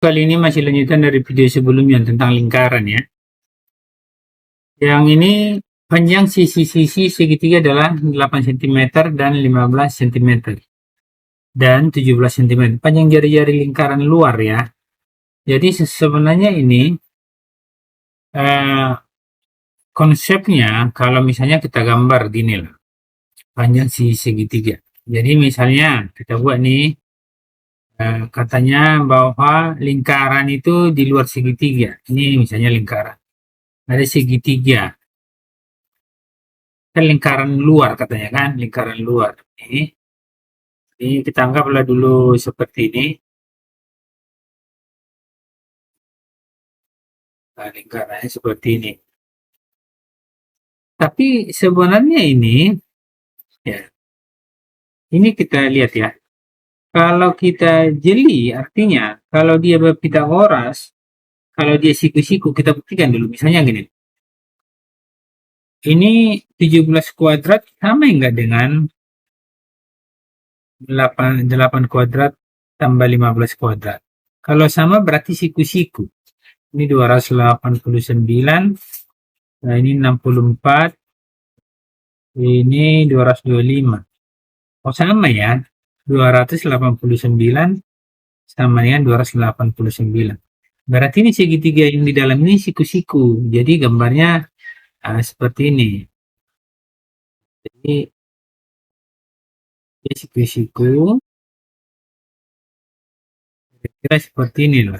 Kali ini masih lanjutan dari video sebelumnya tentang lingkaran ya. Yang ini panjang sisi-sisi segitiga adalah 8 cm dan 15 cm dan 17 cm. Panjang jari-jari lingkaran luar ya. Jadi sebenarnya ini konsepnya kalau misalnya kita gambar gini lah. Panjang sisi segitiga. Jadi misalnya kita buat nih katanya bahwa lingkaran itu di luar segitiga. Ini misalnya lingkaran. Ada segitiga. Kan lingkaran luar katanya kan, lingkaran luar. Ini kita anggaplah dulu seperti ini. Nah, lingkarannya seperti ini. Tapi sebenarnya ini, ya, ini kita lihat ya. Kalau kita jeli, artinya kalau dia Pythagoras, kalau dia siku-siku, kita buktikan dulu. Misalnya gini. Ini 17 kuadrat sama enggak dengan 8 kuadrat tambah 15 kuadrat. Kalau sama berarti siku-siku. Ini 289, nah ini 64, ini 225. Oh sama ya, 289 sama dengan 289. Berarti ini segitiga yang di dalam ini siku-siku. Jadi gambarnya seperti ini. Jadi siku-siku kira-kira seperti ini loh.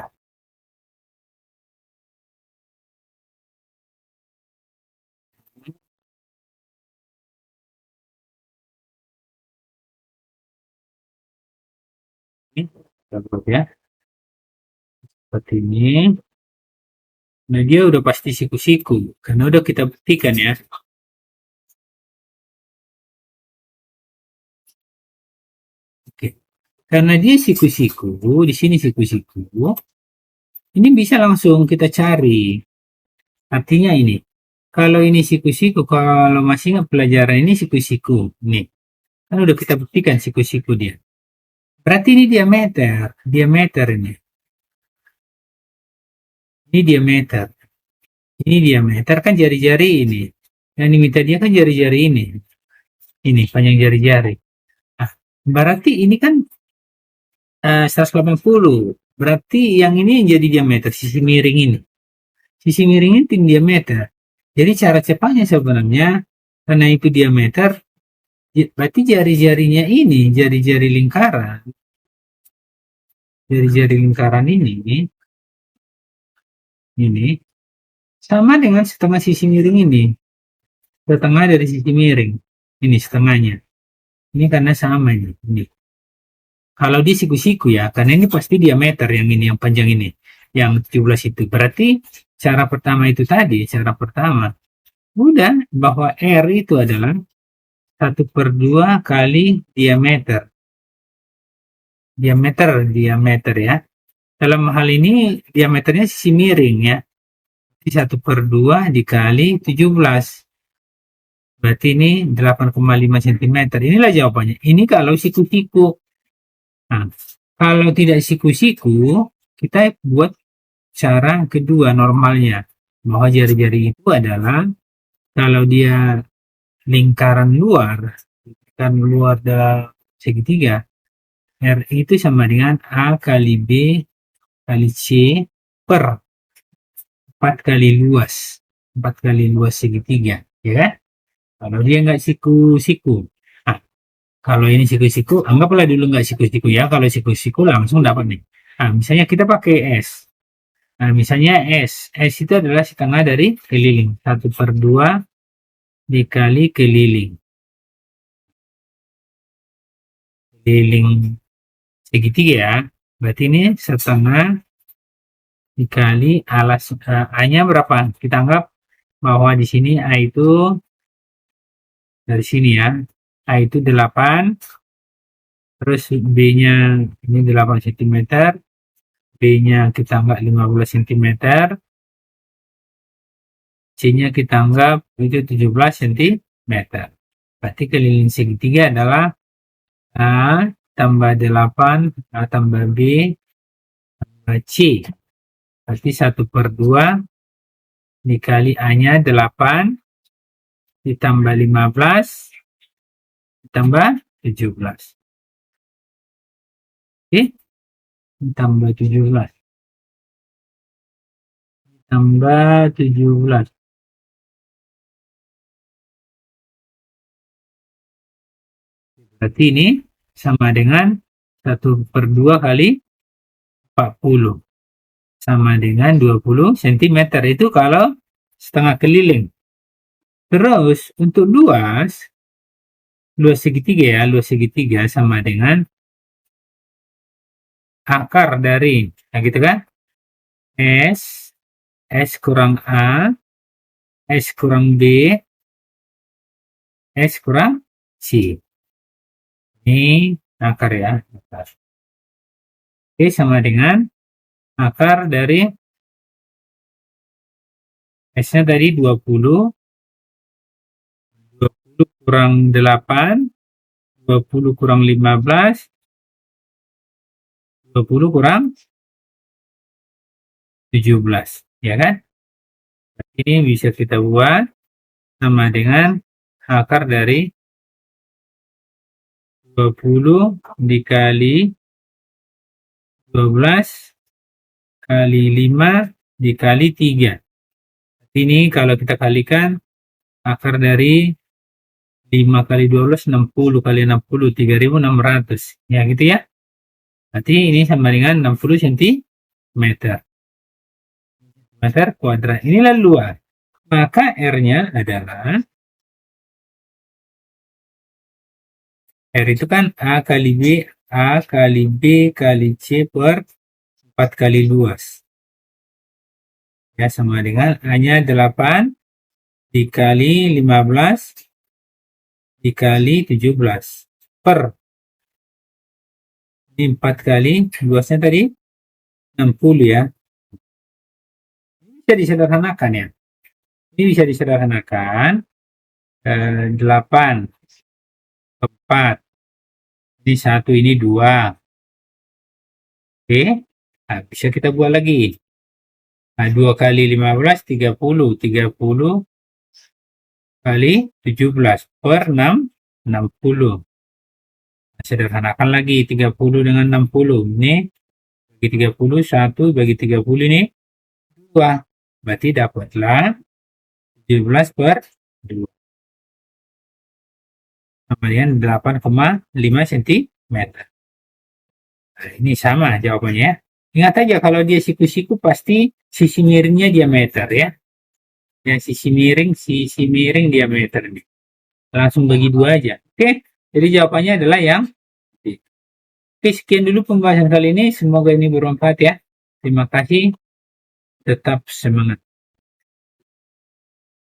Ini kita buat ya. Seperti ini. Nah dia udah pasti siku-siku. Karena udah kita buktikan ya. Oke. Karena dia siku-siku, di sini siku-siku. Ini bisa langsung kita cari. Artinya ini. Kalau ini siku-siku, kalau masih ingat pelajaran ini siku-siku. Nih. Kan udah kita buktikan siku-siku dia. Berarti ini diameter. Diameter ini. Ini diameter. Ini diameter kan jari-jari ini. Yang diminta dia kan jari-jari ini. Ini panjang jari-jari. Nah, berarti ini kan 180. Berarti yang ini jadi diameter. Sisi miring ini. Sisi miring ini diameter. Jadi cara cepatnya sebenarnya karena itu diameter, berarti jari-jarinya ini, jari-jari lingkaran ini sama dengan setengah sisi miring ini, setengah dari sisi miring ini setengahnya. Ini karena sama ini. Kalau di siku-siku ya, karena ini pasti diameter yang ini, yang panjang ini, yang 17 itu. Berarti cara pertama itu tadi, cara pertama udah bahwa R itu adalah 1/2 kali diameter. Diameter ya. Dalam hal ini diameternya sisi miring ya. 1/2 dikali 17. Berarti ini 8,5 cm. Inilah jawabannya. Ini kalau siku-siku. Nah, kalau tidak siku-siku, kita buat cara kedua normalnya. Bahwa jari-jari itu adalah kalau dia lingkaran luar dalam segitiga, R itu sama dengan A kali B kali C per 4 kali luas. 4 kali luas segitiga, ya kan? Kalau dia nggak siku-siku. Nah, kalau ini siku-siku, anggaplah dulu nggak siku-siku ya. Kalau siku-siku langsung dapat nih. Nah, misalnya kita pakai S. Nah, misalnya S. S itu adalah setengah dari keliling. 1/2 dikali keliling. Keliling segitiga ya. Berarti ini setengah dikali alas A-nya berapa? Kita anggap bahwa di sini A itu dari sini ya. A itu 8. Terus B-nya ini 8 cm. B-nya kita anggap 15 cm. C-nya kita anggap itu 17 cm. Berarti keliling segitiga adalah A tambah 8 A tambah B C. Berarti 1/2 dikali A-nya 8 ditambah 15 ditambah 17. Oke, ditambah 17. Tambah 17. Berarti ini sama dengan 1/2 kali 40. Sama dengan 20 cm. Itu kalau setengah keliling. Terus untuk luas segitiga ya, luas segitiga sama dengan akar dari, nah gitu kan, S kurang A, S kurang B, S kurang C. Ini akar ya. Oke, sama dengan akar dari S-nya tadi 20 kurang 8, 20 kurang 15, 20 kurang 17, ya kan? Ini bisa kita buat sama dengan akar dari 20 dikali 12 kali 5 dikali 3. Ini kalau kita kalikan akar dari 5 kali 12, 60 kali 60, 3.600. Ya gitu ya. Berarti ini sama dengan 60 cm. Meter kuadrat. Inilah luas. Maka R-nya adalah, R itu kan A kali B kali C per 4 kali luas. Ya, sama dengan A-nya 8 dikali 15 dikali 17 per, ini 4 kali luasnya tadi 60 ya. Ini bisa disederhanakan ya. Ini bisa disederhanakan 8 4, ini 1, ini 2. Oke, nah, bisa kita buat lagi. Nah, 2 kali 15, 30. 30 kali 17 per 6, 60. Nah, sederhanakan lagi 30 dengan 60. Ini bagi 30, 1 bagi 30 ini 2. Berarti dapatlah 17 per 2. Sama dengan 8,5 cm. Nah, ini sama jawabannya. Ingat aja kalau dia siku-siku pasti sisi miringnya diameter ya. Yang sisi miring diameter nih. Langsung bagi 2 aja. Oke, jadi jawabannya adalah yang D. Oke, sekian dulu pembahasan kali ini. Semoga ini bermanfaat ya. Terima kasih. Tetap semangat.